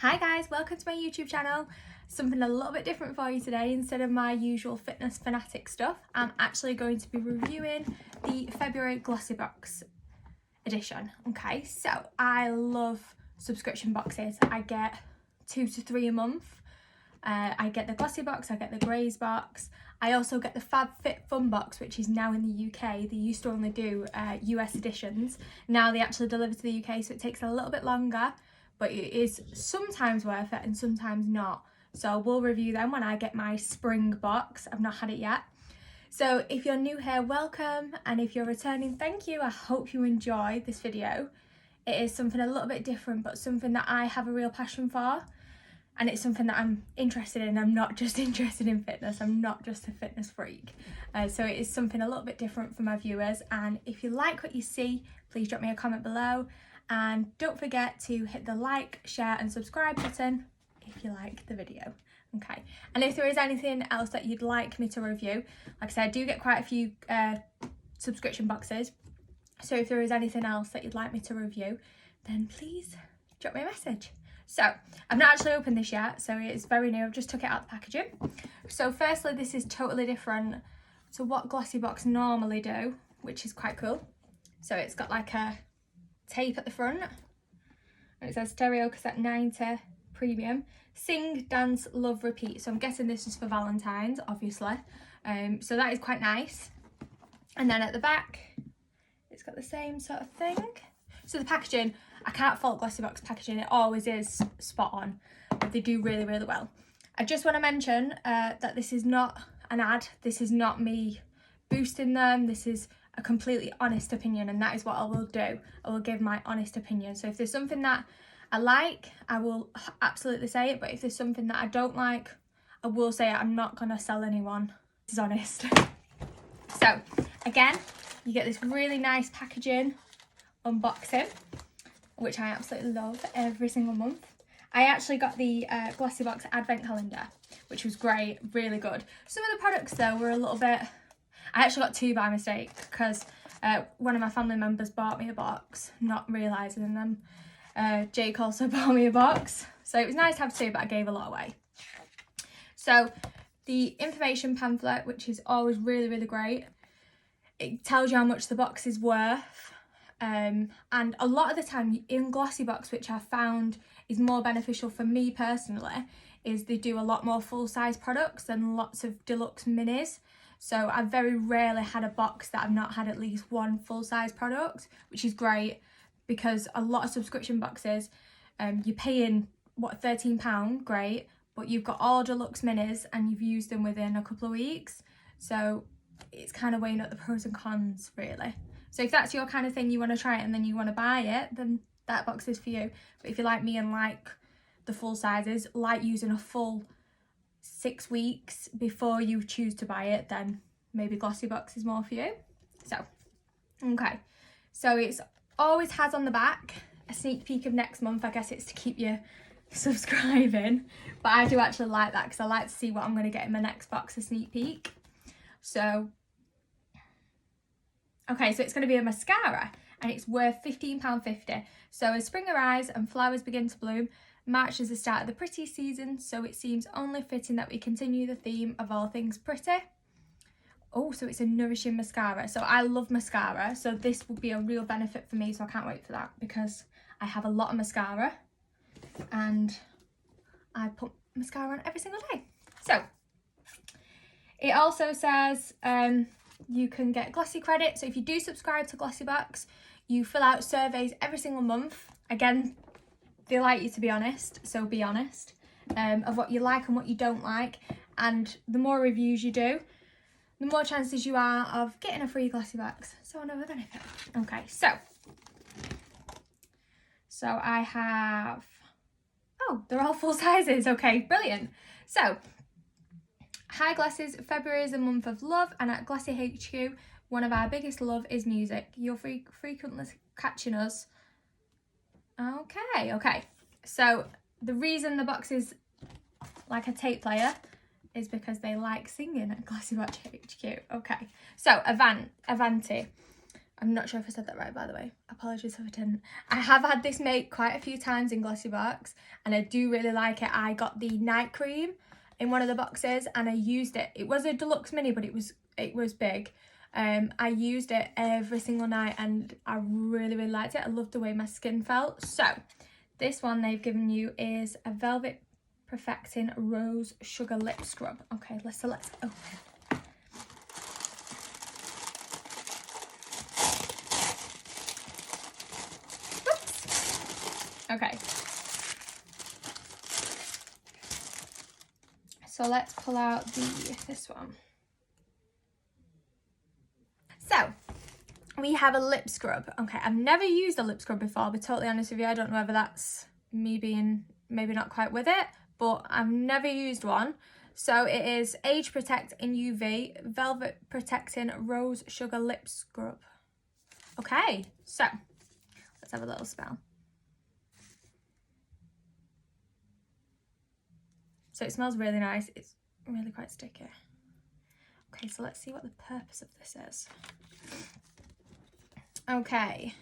Hi guys, welcome to my YouTube channel. Something a little bit different for you today. Instead of my usual fitness fanatic stuff, I'm actually going to be reviewing the February Glossybox edition. Okay, so I love subscription boxes. I get 2 to 3 a month. I get the Glossybox, I get the Graze box. I also get the FabFitFun box, which is now in the UK. They used to only do US editions. Now they actually deliver to the UK, so it takes a little bit longer, but it is sometimes worth it and sometimes not. So we'll review them when I get my spring box. I've not had it yet. So if you're new here, welcome. And if you're returning, thank you. I hope you enjoy this video. It is something a little bit different, but something that I have a real passion for. And it's something that I'm interested in. I'm not just interested in fitness. I'm not just a fitness freak. So it is something a little bit different for my viewers. And if you like what you see, please drop me a comment below. And don't forget to hit the like, share and subscribe button if you like the video. Okay. And if there is anything else that you'd like me to review, like I said, I do get quite a few subscription boxes. So if there is anything else that you'd like me to review, then please drop me a message. So I've not actually opened this yet, so it's very new. I've just took it out of the packaging. So firstly, this is totally different to what Glossybox normally do, which is quite cool. So it's got like a tape at the front, and it says stereo cassette 90 premium, sing, dance, love, repeat. So I'm guessing this is for Valentine's, obviously. So that is quite nice. And then at the back, it's got the same sort of thing. So the packaging, I can't fault Glossybox packaging, it always is spot on. They do really, really well. I just want to mention that this is not an ad, this is not me boosting them, this is a completely honest opinion, and that is what I will do. I will give my honest opinion. So if there's something that I like, I will absolutely say it, but if there's something that I don't like, I will say it. I'm not going to sell anyone. This is honest. So again, you get this really nice packaging unboxing, which I absolutely love every single month. I actually got the Glossybox advent calendar, which was great, really good. Some of the products though were a little bit, I actually got 2 by mistake because one of my family members bought me a box, not realising them. Jake also bought me a box, so it was nice to have 2, but I gave a lot away. So the information pamphlet, which is always really, really great. It tells you how much the box is worth. And a lot of the time in Glossybox, which I found is more beneficial for me personally, is they do a lot more full-size products than lots of deluxe minis. So I've very rarely had a box that I've not had at least one full-size product, which is great because a lot of subscription boxes, you're paying, what, £13, great, but you've got all deluxe minis and you've used them within a couple of weeks. So it's kind of weighing up the pros and cons, really. So if that's your kind of thing, you want to try it and then you want to buy it, then that box is for you. But if you like me and like the full sizes, like using a full 6 weeks before you choose to buy it, then maybe Glossybox is more for you. So, okay. So it's always has on the back a sneak peek of next month. I guess it's to keep you subscribing. But I do actually like that because I like to see what I'm going to get in my next box, a sneak peek. So, okay, so it's going to be a mascara and it's worth £15.50. So as spring arrives and flowers begin to bloom, March is the start of the pretty season, so it seems only fitting that we continue the theme of all things pretty. Oh, so it's a nourishing mascara. So I love mascara, so this will be a real benefit for me, so I can't wait for that because I have a lot of mascara and I put mascara on every single day. So it also says you can get Glossy Credit. So if you do subscribe to Glossybox, you fill out surveys every single month. Again, they like you to be honest, so be honest, of what you like and what you don't like. And the more reviews you do, the more chances you are of getting a free Glossybox. So another benefit. Okay, so I have, oh, they're all full sizes. Okay, brilliant. So, hi Glosses, February is a month of love, and at Glossy HQ, one of our biggest love is music. You're frequently catching us. Okay. So the reason the box is like a tape player is because they like singing at Glossybox HQ. Okay. So Avanti. I'm not sure if I said that right, by the way. Apologies if I didn't. I have had this make quite a few times in Glossybox, and I do really like it. I got the night cream in one of the boxes, and I used it. It was a deluxe mini, but it was big. I used it every single night, and I really, really liked it. I loved the way my skin felt. So this one they've given you is a Velvet Perfecting Rose Sugar Lip Scrub. Okay, let's open. Okay, so let's pull out this one. So we have a lip scrub. Okay, I've never used a lip scrub before, I'll be totally honest with you. I don't know whether that's me being maybe not quite with it, but I've never used one. So it is Age Protect in UV Velvet Protecting Rose Sugar Lip Scrub. Okay, so let's have a little smell. So it smells really nice. It's really quite sticky. Okay, so let's see what the purpose of this is. Okay.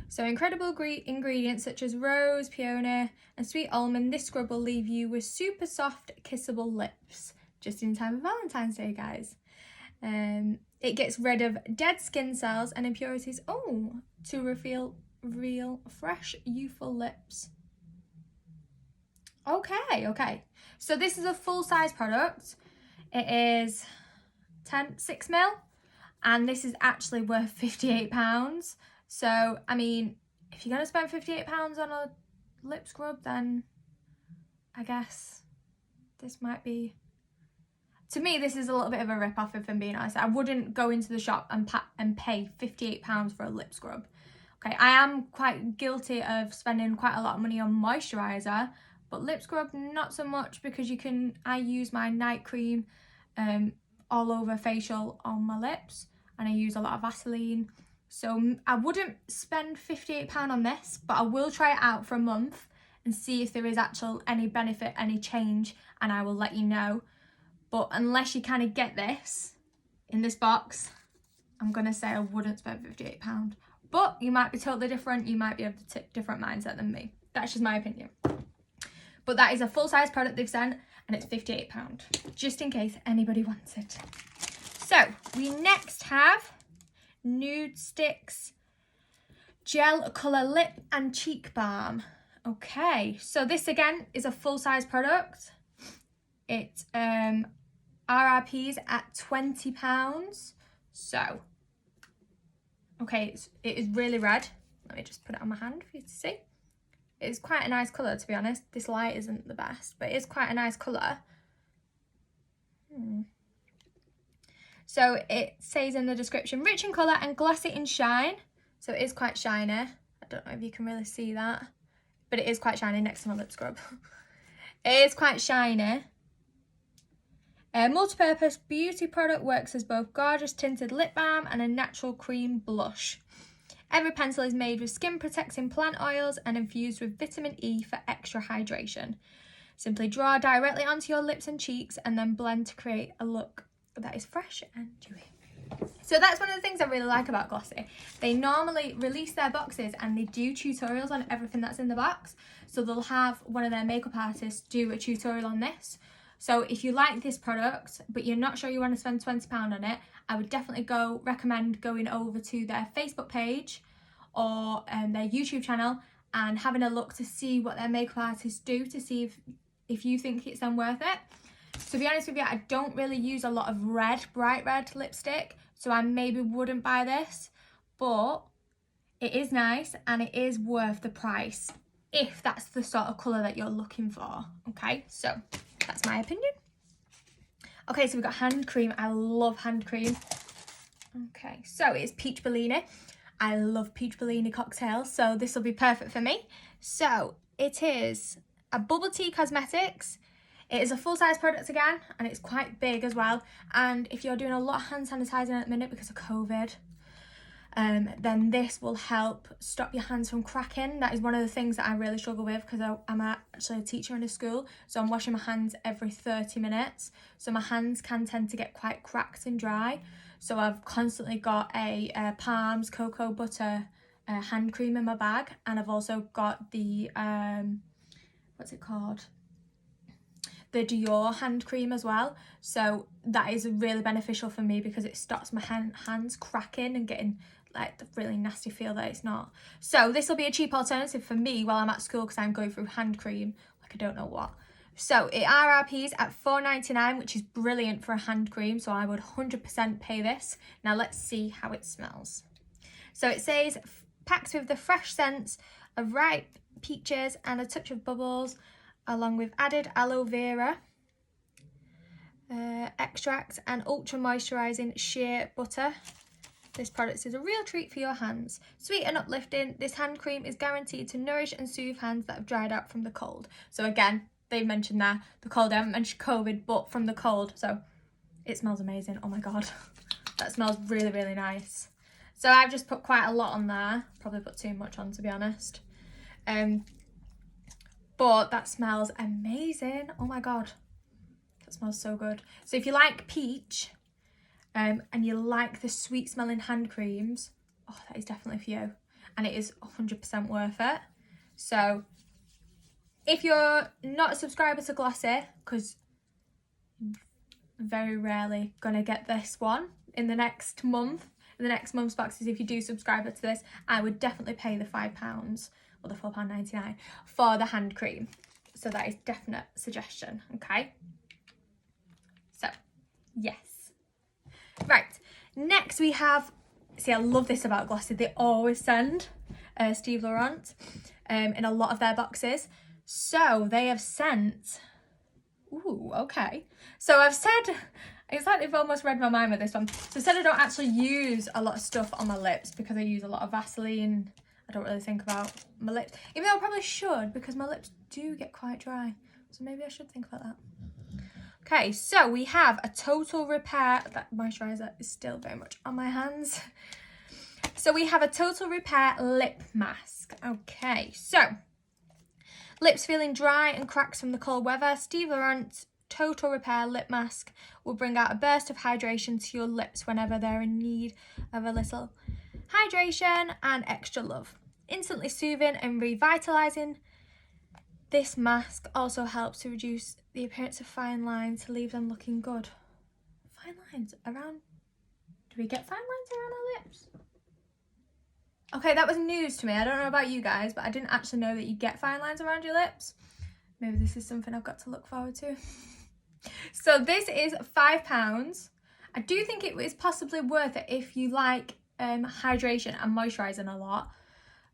So incredible ingredients such as rose, peony and sweet almond. This scrub will leave you with super soft, kissable lips. Just in time for Valentine's Day, guys. It gets rid of dead skin cells and impurities. Oh, to reveal real, fresh, youthful lips. Okay. So this is a full-size product. It is 6 mil, and this is actually worth £58. So, I mean, if you're going to spend £58 on a lip scrub, then I guess this might be... To me, this is a little bit of a rip-off, if I'm being honest. I wouldn't go into the shop and pay £58 for a lip scrub. Okay, I am quite guilty of spending quite a lot of money on moisturiser, but lip scrub, not so much, because I use my night cream all over facial on my lips, and I use a lot of Vaseline. So I wouldn't spend £58 on this, but I will try it out for a month and see if there is any benefit, any change, and I will let you know. But unless you kind of get this in this box, I'm going to say I wouldn't spend £58. But you might be totally different. You might be of a different mindset than me. That's just my opinion. But that is a full-size product they've sent, and it's £58, just in case anybody wants it. So we next have Nude Sticks Gel Colour Lip and Cheek Balm. Okay, so this again is a full-size product. It RRP's at £20. So, okay, it is really red. Let me just put it on my hand for you to see. It's quite a nice colour, to be honest. This light isn't the best, but it is quite a nice colour. So it says in the description, rich in colour and glossy in shine. So it is quite shiny. I don't know if you can really see that, but it is quite shiny next to my lip scrub. It is quite shiny. A multi-purpose beauty product, works as both gorgeous tinted lip balm and a natural cream blush. Every pencil is made with skin protecting plant oils and infused with vitamin E for extra hydration. Simply draw directly onto your lips and cheeks and then blend to create a look that is fresh and dewy. So that's one of the things I really like about Glossy. They normally release their boxes and they do tutorials on everything that's in the box. So they'll have one of their makeup artists do a tutorial on this. So if you like this product, but you're not sure you want to spend £20 on it, I would definitely recommend going over to their Facebook page or their YouTube channel and having a look to see what their makeup artists do, to see if you think it's then worth it. To be honest with you, I don't really use a lot of bright red lipstick, so I maybe wouldn't buy this, but it is nice and it is worth the price if that's the sort of colour that you're looking for. Okay, so that's my opinion. Okay, so we've got hand cream. I love hand cream. Okay, so it's Peach Bellini. I love Peach Bellini cocktails, so this will be perfect for me. So it is a Bubble Tea Cosmetics. It is a full-size product again, and it's quite big as well. And if you're doing a lot of hand sanitizing at the minute because of COVID, then this will help stop your hands from cracking. That is one of the things that I really struggle with because I'm actually a teacher in a school, so I'm washing my hands every 30 minutes, so my hands can tend to get quite cracked and dry. So I've constantly got a Palms cocoa butter hand cream in my bag, and I've also got the what's it called, the Dior hand cream as well. So that is really beneficial for me because it stops my hands cracking and getting like the really nasty feel that it's not. So this will be a cheap alternative for me while I'm at school because I'm going through hand cream like I don't know what. So it RRPs at £4.99, which is brilliant for a hand cream, so I would 100% pay this. Now let's see how it smells. So it says packs with the fresh scents of ripe peaches and a touch of bubbles, along with added aloe vera extract and ultra moisturising shea butter. This product is a real treat for your hands. Sweet and uplifting, this hand cream is guaranteed to nourish and soothe hands that have dried out from the cold. So again, they've mentioned there, the cold, I haven't mentioned COVID, but from the cold. So it smells amazing. Oh my God, that smells really, really nice. So I've just put quite a lot on there. Probably put too much on, to be honest. But that smells amazing. Oh my God, that smells so good. So if you like peach and you like the sweet smelling hand creams, oh, that is definitely for you. And it is 100% worth it. So if you're not a subscriber to Glossy, because very rarely gonna get this one in the next month, in the next month's boxes, if you do subscribe to this, I would definitely pay the £5 or the £4.99 for the hand cream. So that is definite suggestion, okay? So, yes. Right, next we have, see, I love this about Glossy, they always send Steve Laurent in a lot of their boxes. So they have sent, ooh, okay. So I've said, it's like they've almost read my mind with this one. So I said I don't actually use a lot of stuff on my lips because I use a lot of Vaseline. I don't really think about my lips, even though I probably should because my lips do get quite dry. So maybe I should think about that. Okay, so we have a Total Repair, that moisturiser is still very much on my hands. So we have a Total Repair lip mask. Okay, so lips feeling dry and cracks from the cold weather, Steve Laurent's Total Repair lip mask will bring out a burst of hydration to your lips whenever they're in need of a little hydration and extra love. Instantly soothing and revitalising, this mask also helps to reduce the appearance of fine lines to leave them looking good. Fine lines around, do we get fine lines around our lips? Okay, that was news to me. I don't know about you guys, but I didn't actually know that you get fine lines around your lips. Maybe this is something I've got to look forward to. So this is £5. I do think it is possibly worth it if you like hydration and moisturising a lot.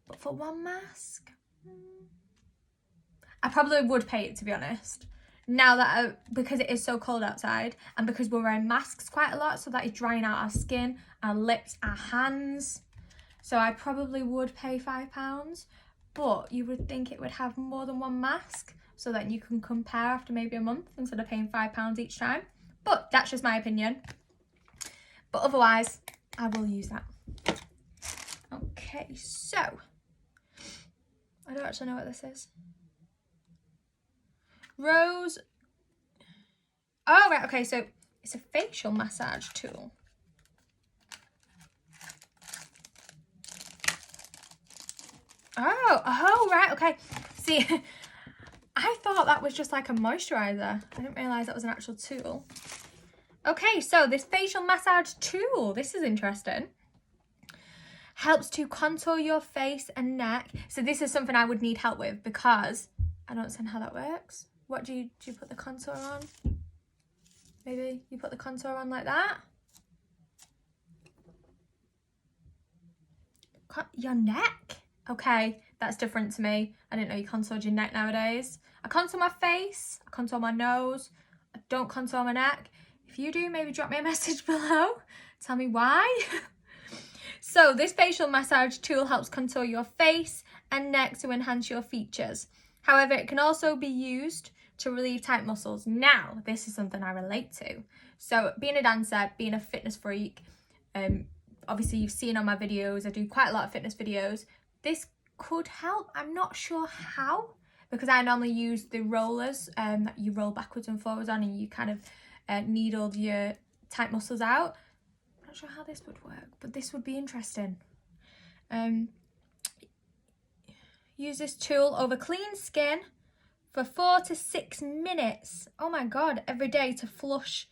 But for one mask, I probably would pay it, to be honest. Now that because it is so cold outside and because we're wearing masks quite a lot, so that is drying out our skin, our lips, our hands. So I probably would pay £5, but you would think it would have more than one mask so that you can compare after maybe a month instead of paying £5 each time. But that's just my opinion. But otherwise, I will use that. Okay, so I don't actually know what this is. Rose. Oh, right, okay, so it's a facial massage tool. Oh, right, okay. See, I thought that was just like a moisturiser. I didn't realise that was an actual tool. Okay, so this facial massage tool, this is interesting. Helps to contour your face and neck. So this is something I would need help with because I don't understand how that works. What do you put the contour on? Maybe you put the contour on like that? Your neck? Okay, that's different to me. I didn't know you contoured your neck nowadays. I contour my face, I contour my nose, I don't contour my neck. If you do, maybe drop me a message below. Tell me why. So this facial massage tool helps contour your face and neck to enhance your features. However, it can also be used to relieve tight muscles. Now, this is something I relate to. So being a dancer, being a fitness freak, obviously you've seen on my videos, I do quite a lot of fitness videos. This could help. I'm not sure how, because I normally use the rollers that you roll backwards and forwards on, and you kind of needle your tight muscles out. I'm not sure how this would work, but this would be interesting. Use this tool over clean skin for 4 to 6 minutes. Oh my god, every day to flush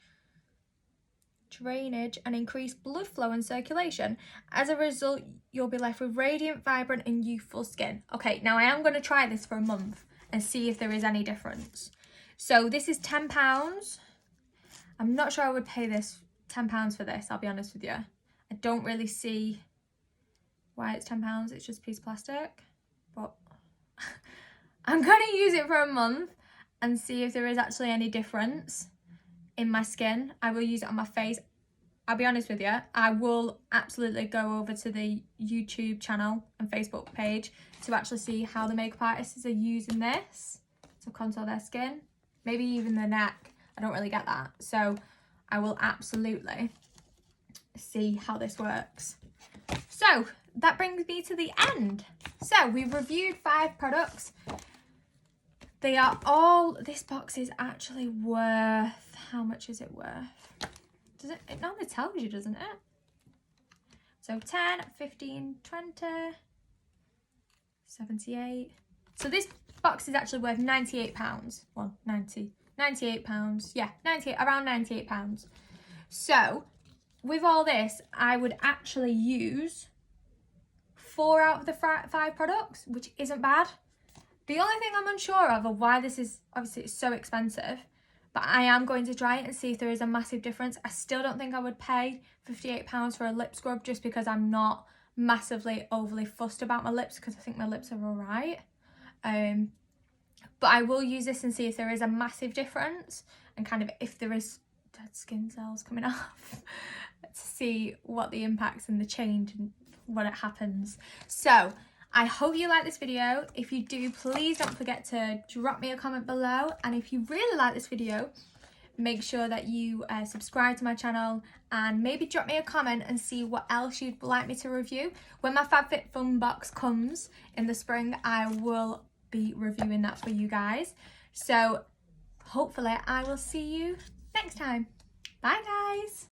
drainage and increase blood flow and circulation. As a result, you'll be left with radiant, vibrant and youthful skin. Okay, now I am going to try this for a month and see if there is any difference. So this is £10. I'm not sure I would pay this £10 for this, I'll be honest with you. I don't really see why it's £10. It's just a piece of plastic, but I'm going to use it for a month and see if there is actually any difference in my skin. I will use it on my face. I'll be honest with you, I will absolutely go over to the YouTube channel and Facebook page to actually see how the makeup artists are using this to contour their skin, maybe even the neck. I don't really get that, so I will absolutely see how this works. So that brings me to the end. So we've reviewed 5 products. They are all, this box is actually worth, how much is it worth? Does it normally tells you, doesn't it? So 10, 15, 20, 78. So this box is actually worth £98. Well, 98 pounds. Yeah, 98, around £98. So with all this, I would actually use 4 out of the 5 products, which isn't bad. The only thing I'm unsure of why this is, obviously it's so expensive, but I am going to try it and see if there is a massive difference. I still don't think I would pay £58 for a lip scrub, just because I'm not massively overly fussed about my lips, because I think my lips are alright. But I will use this and see if there is a massive difference, and kind of if there is dead skin cells coming off, to see what the impacts and the change and when it happens. So I hope you like this video. If you do, please don't forget to drop me a comment below, and if you really like this video, make sure that you subscribe to my channel and maybe drop me a comment and see what else you'd like me to review. When my FabFitFun box comes in the spring, I will be reviewing that for you guys. So hopefully I will see you next time. Bye guys.